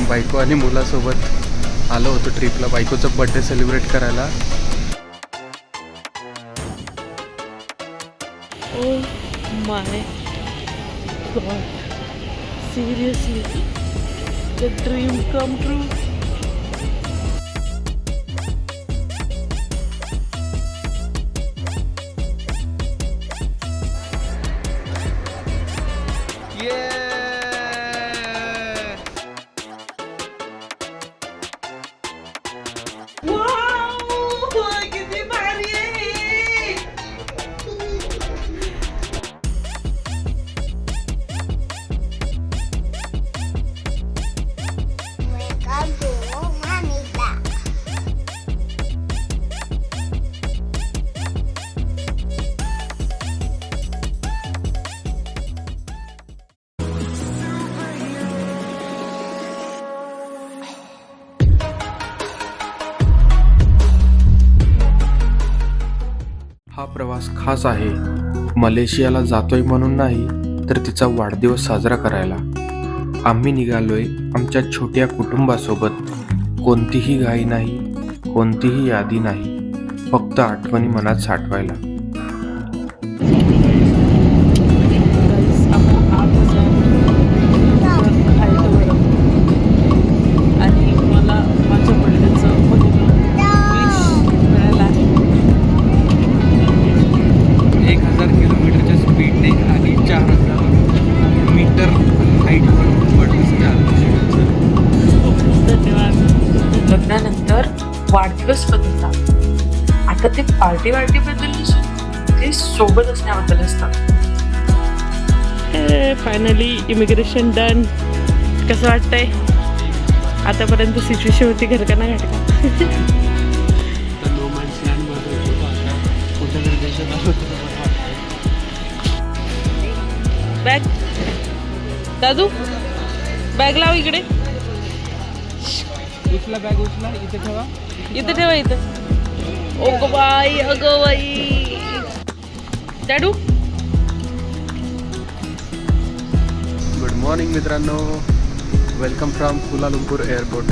बायको आणि मुलासोबत आलो होतो ट्रिपला बायकोचा बर्थडे सेलिब्रेट करायला. Oh my God, seriously, the dream come true. हा प्रवास खास आहे. मलेशियाला जातोय म्हणून नाही तर तिचा वाढदिवस साजरा करायला. आम्ही निघालोय आमच्या छोट्या कुटुंबासोबत. कोणतीही घाई नाही, कोणतीही यादी नाही, फक्त आठवणी मनात साठवायला. आणि मला माझ्या बर्थडेचं विश मिळालं आहे. 1000 किलोमीटरच्या स्पीडने आणि 4000 मीटर हाईटवर धन्यवाद. लग्नानंतर वाढदिवस बदलतात. आता ते पार्टी बद्दल नसून ते सोबत असण्याबद्दल असतात. Finally immigration done. कसं वाटतंय? आतापर्यंत सिच्युएशन होती घर का ना घाट बॅग दादू बॅग लाव इकडे. उचला बॅग उचला, इथे ठेवा, इथं ठेवा इथं. ओ बाई अगं बाई दादू. गुड मॉर्निंग मित्रांनो, वेलकम फ्रॉम कुलालंपूर एअरपोर्ट.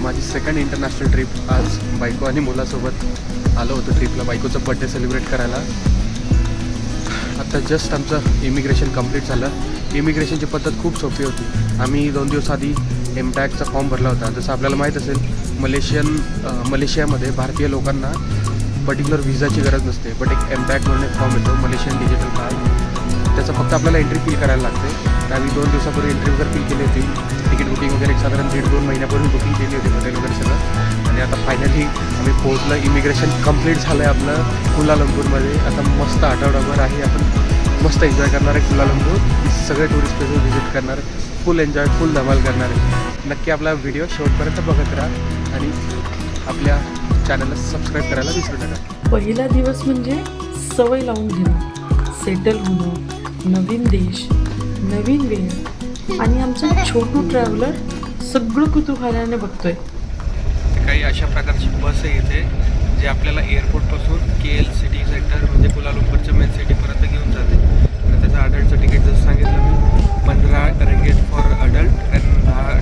माझी सेकंड इंटरनॅशनल ट्रिप. आज बायको आणि मुलासोबत आलो होतो ट्रिपला बायकोचा बर्थडे सेलिब्रेट करायला. आता जस्ट आमचं इमिग्रेशन कंप्लीट झालं. इमिग्रेशनची पद्धत खूप सोपी होती. आम्ही 2 दिवस आधी एमटॅगचा फॉर्म भरला होता. जसं आपल्याला माहीत असेल मलेशियामध्ये भारतीय लोकांना पर्टिक्युलर व्हिजाची गरज नसते, बट एक एमटॅग म्हणून एक फॉर्म येतो, मलेशियन डिजिटल कार्ड. त्याचं फक्त आपल्याला एंट्री फिल करायला लागते. तर आम्ही 2 दिवसापूर्वी एंट्री वगैरे फिल केली होती. तिकीट बुकिंग वगैरे साधारण 1.5-2 महिन्यापूर्वी बुकिंग केली होती, हॉटेल वगैरे सगळं. आणि आता फायनली आम्ही पोहोचलं. इमिग्रेशन कंप्लीट झालं आहे आपलं कुलालंपूरमध्ये. आता मस्त आठवडाभर आहे, आपण मस्त एन्जॉय करणार आहे कुलालंपूर. सगळे टुरिस्ट प्लेसेस व्हिजिट करणार, फुल एन्जॉय, फुल धमाल करणार आहे. नक्की आपला व्हिडिओ शेवटपर्यंत बघत राहा आणि आपल्या चॅनलला सबस्क्राईब करायला विसरू नका. पहिला दिवस म्हणजे सवय लावून घेणं, सेटल होणं, नवीन देश, नवीन वेळ आणि आमचं छोटू ट्रॅव्हलर सगळं कुतूहलाने बघतोय. काही अशा प्रकारची बस आहे इथे जे आपल्याला एअरपोर्टपासून KL सिटी सेंटर म्हणजे कुलालंपूरच्या मेन सिटीपर्यंत घेऊन जाते. आणि त्याचं अडल्टचं तिकीट जसं सांगितलं मी 15 ringgit for adult and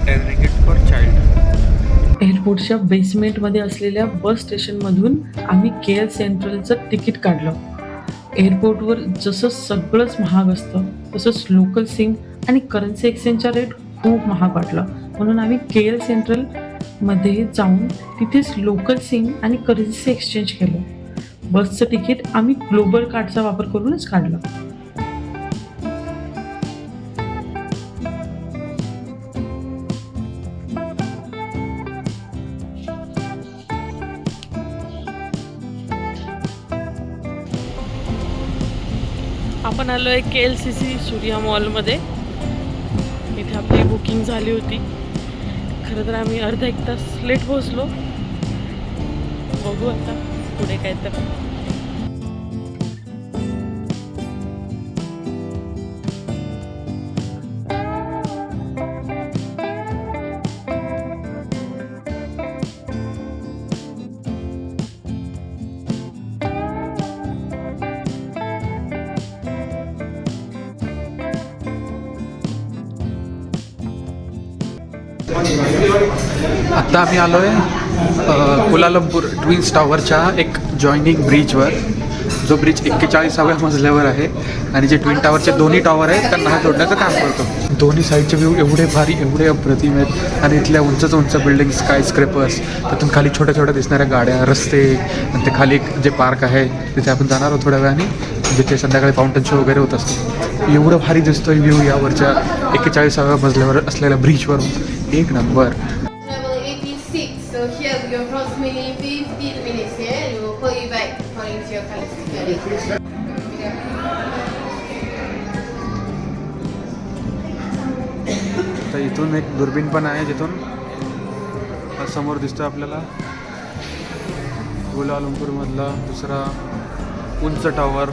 10 ringgit for child. एअरपोर्टच्या बेसमेंटमध्ये असलेल्या बस स्टेशनमधून आम्ही KL सेंट्रलचं तिकीट काढलं. एअरपोर्टवर जसं सगळंच महाग असतं तसंच लोकल सिम आणि करन्सी एक्सचेंजचा रेट खूप महाग वाटला. म्हणून आम्ही KL सेंट्रलमध्ये जाऊन तिथेच लोकल सिम आणि करन्सी एक्सचेंज केलं. बसचं तिकीट आम्ही ग्लोबल कार्डचा वापर करूनच काढलं. आपण आलो आहे KLCC सूर्या मॉलमध्ये. इथे आपली बुकिंग झाली होती. खरं तर आम्ही अर्धा 1 तास लेट पोहोचलो. बघू आता पुढे काय तर. आत्ता आम्ही आलो आहे कुलालंपूर ट्विन्स टॉवरच्या एक जॉईनिंग ब्रिजवर, जो ब्रिज 41व्या मजल्यावर आहे आणि जे ट्विन टॉवरचे दोन्ही टॉवर आहेत त्यांना जोडण्याचं काम करतो. दोन्ही साईडचे व्ह्यू एवढे भारी, एवढे अप्रतिम आहेत आणि इथल्या उंचच उंच बिल्डिंग, स्काय स्क्रेपर्स, त्यातून खाली छोट्या छोट्या दिसणाऱ्या गाड्या, रस्ते आणि ते खाली एक जे पार्क आहे तिथे आपण जाणार आहोत थोड्या वेळाने, जिथे संध्याकाळी फाउंटन शो वगैरे होत असतो. एवढं भारी दिसतोय व्ह्यू यावरच्या 41व्या मजल्यावर असलेल्या ब्रिजवरून. एक number. Travel 86, so here we go approximately 15 minutes here and we will call you back according to your calendar. तर इथून एक दुर्बीण पण आहे जिथून समोर दिसतो आपल्याला कुलालंपूरमधला दुसरा उंच टॉवर.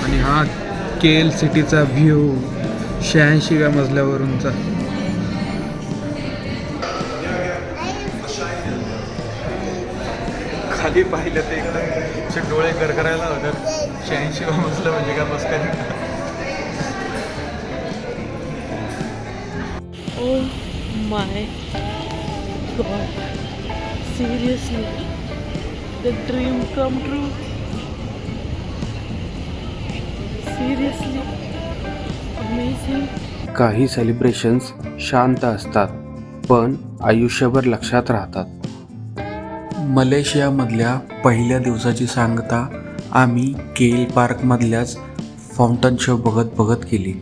आणि हा केल सिटीचा व्ह्यू 86व्या मजल्यावरूनचा. खाली पाहिलं ते एकदम असे डोळे गरगरायला होतात. 86व्या मजला म्हणजे का बस काय. Oh my god. Seriously. The dream come true. Seriously. Amazing. काही सेलिब्रेशन्स शांत असतात पण आयुष्यभर लक्षात राहतात. मलेशियामधल्या पहिल्या दिवसाची सांगता आम्ही केल पार्कमधल्याच फाउंटन शो बघत बघत केली.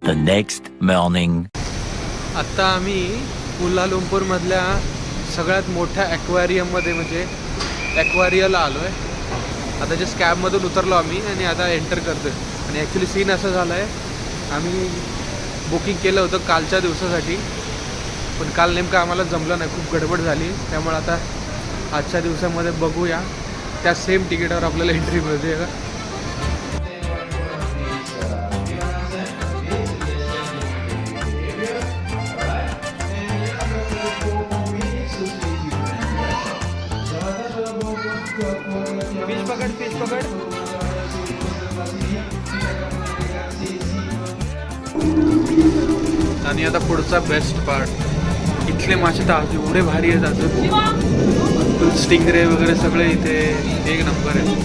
The next morning. आत्ता आम्ही कुलालंपूरमधल्या सगळ्यात मोठ्या ॲक्वेरियममध्ये म्हणजे ॲक्वेरियाला आलो आहे. आता जे कॅबमधून उतरलो आम्ही आणि आता एंटर करतो आहे. आणि ॲक्च्युली सीन असं झालं आहे, आम्ही बुकिंग केलं होतं कालच्या दिवसासाठी, पण काल नेमकं आम्हाला जमलं नाही, खूप गडबड झाली. त्यामुळे आता आजच्या दिवसामध्ये बघूया त्या सेम तिकीटावर आपल्याला एंट्री मिळते का. फिश पकड. आणि आता पुढचा बेस्ट पार्ट. इथले मासे तर एवढे भारी आहेत अजून. स्टिंगरे वगैरे सगळे इथे एक नंबर आहे.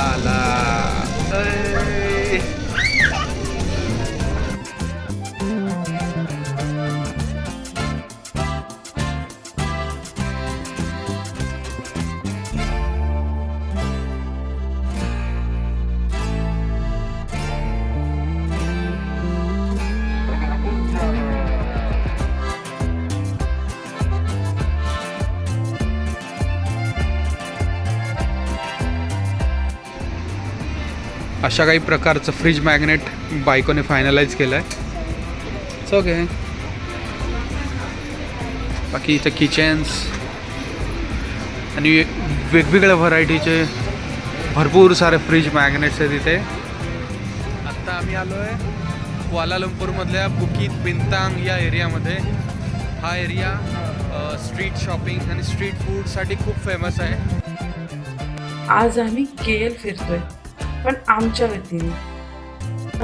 आला अशा काही प्रकारचं फ्रीज मॅग्नेट बायकोने फायनलाइज केलं आहे. It's okay. बाकी इथं किचन्स आणि वेगवेगळ्या व्हरायटीचे भरपूर सारे फ्रीज मॅग्नेट्स आहेत इथे. आत्ता आम्ही आलो आहे कुआलालंपूरमधल्या बुकीत बिंतांग या एरियामध्ये. हा एरिया स्ट्रीट शॉपिंग आणि स्ट्रीट फूडसाठी खूप फेमस आहे. आज आम्ही केएल फिरतोय, पण आमच्या वतीने.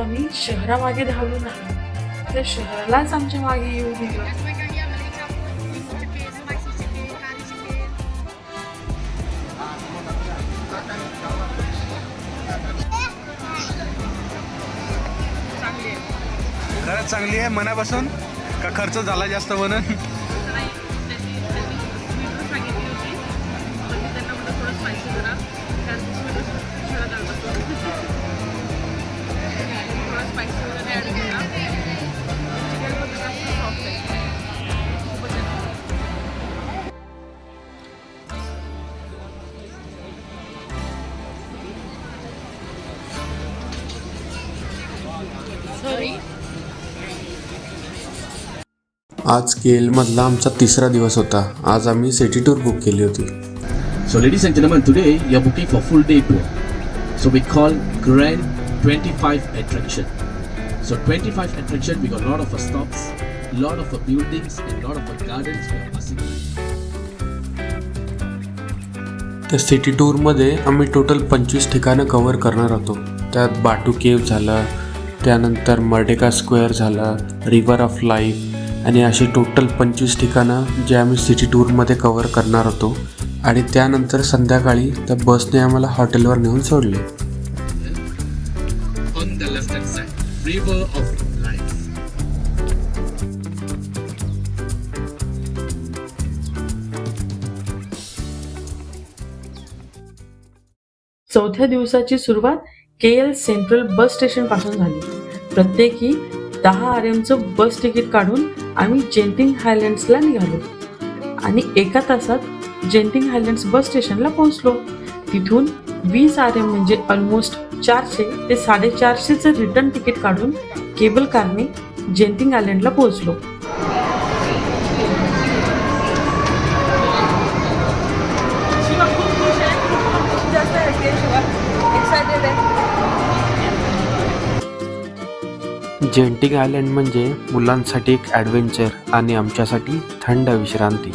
आम्ही शहरामागे धावलो नाही, त्या शहरालाच आमच्या मागे येऊ दिलं. घरात चांगली आहे मनापासून का खर्च झाला जास्त म्हणून. आज केलमधला आमचा तिसरा दिवस होता. आज आम्ही सिटी टूर बुक केली होती. So ladies and gentlemen, today you are booking for full day tour. So we call Grand 25 attraction. So 25 attraction, we got a lot of stops, lot of buildings, and lot of gardens we are passing. तर city टूरमध्ये आम्ही total 25 ठिकाणं cover करणार होतो. त्यात बाटू cave झालं, त्यानंतर Merdeka square झालं, रिव्हर ऑफ लाईफ आणि अशी टोटल 25 ठिकाणं जे आम्ही सिटी टूरमध्ये कवर करणार होतो. आणि त्यानंतर संध्याकाळी त्या बसने आम्हाला हॉटेलवर नेऊन सोडले. On the left hand side, River of Life. चौथ्या दिवसाची सुरुवात KL सेंट्रल बस स्टेशन पासून झाली. प्रत्येकी 10 RMचं बस तिकीट काढून आम्ही जेंटिंग हायलँड्सला निघालो आणि 1 तासात जेंटिंग हायलँड्स बस स्टेशनला पोहोचलो. तिथून 20 RM म्हणजे ऑलमोस्ट 400 ते 450चं रिटर्न तिकीट काढून केबल कारने जेंटिंग आयलँडला पोहोचलो. जेंटिंग आयलँड म्हणजे मुलांसाठी एक ॲडव्हेंचर आणि आमच्यासाठी थंड विश्रांती.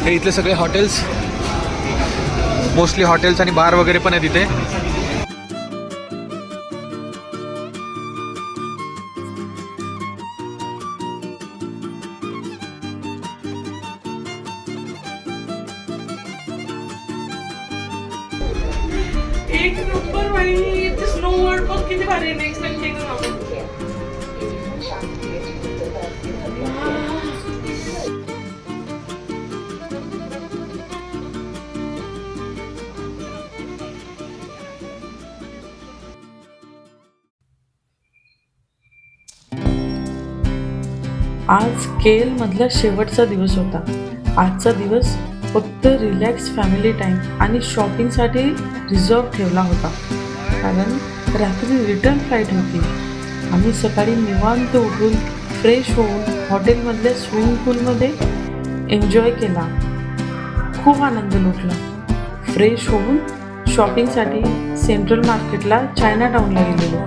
हे इथले सगळे हॉटेल्स, मोस्टली हॉटेल्स आणि बार वगैरे पण आहेत इथे. एक नंबर भाई, स्नो वर्ल्ड पण किती भारी आहे. नेक्स्ट टाइम केलं आपण. आज KL मधला शेवटचा दिवस होता. आजचा दिवस फक्त रिलॅक्स फॅमिली टाईम आणि शॉपिंगसाठी रिझर्व ठेवला होता, कारण रात्री रिटर्न फ्लाईट होती. आम्ही सकाळी निवांत उठून फ्रेश होऊन हॉटेलमधल्या स्विमिंग पूलमध्ये एन्जॉय केला. खूप आनंद लुटला. फ्रेश होऊन शॉपिंगसाठी सेंट्रल मार्केटला चायना टाउनला गेलेलो.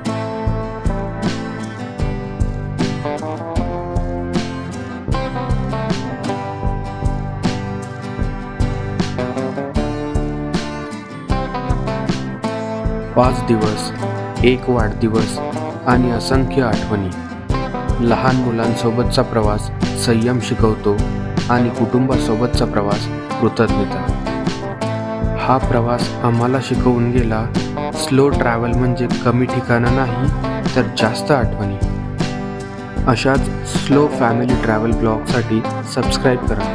पाच दिवस, एक वाढदिवस आणि असंख्य आठवणी. लहान मुलांसोबतचा प्रवास संयम शिकवतो आणि कुटुंबासोबतचा प्रवास कृतज्ञता. हा प्रवास आम्हाला शिकवून गेला, स्लो ट्रॅव्हल म्हणजे कमी ठिकाणं नाही तर जास्त आठवणी. अशाच स्लो फॅमिली ट्रॅव्हल ब्लॉगसाठी सबस्क्राईब करा.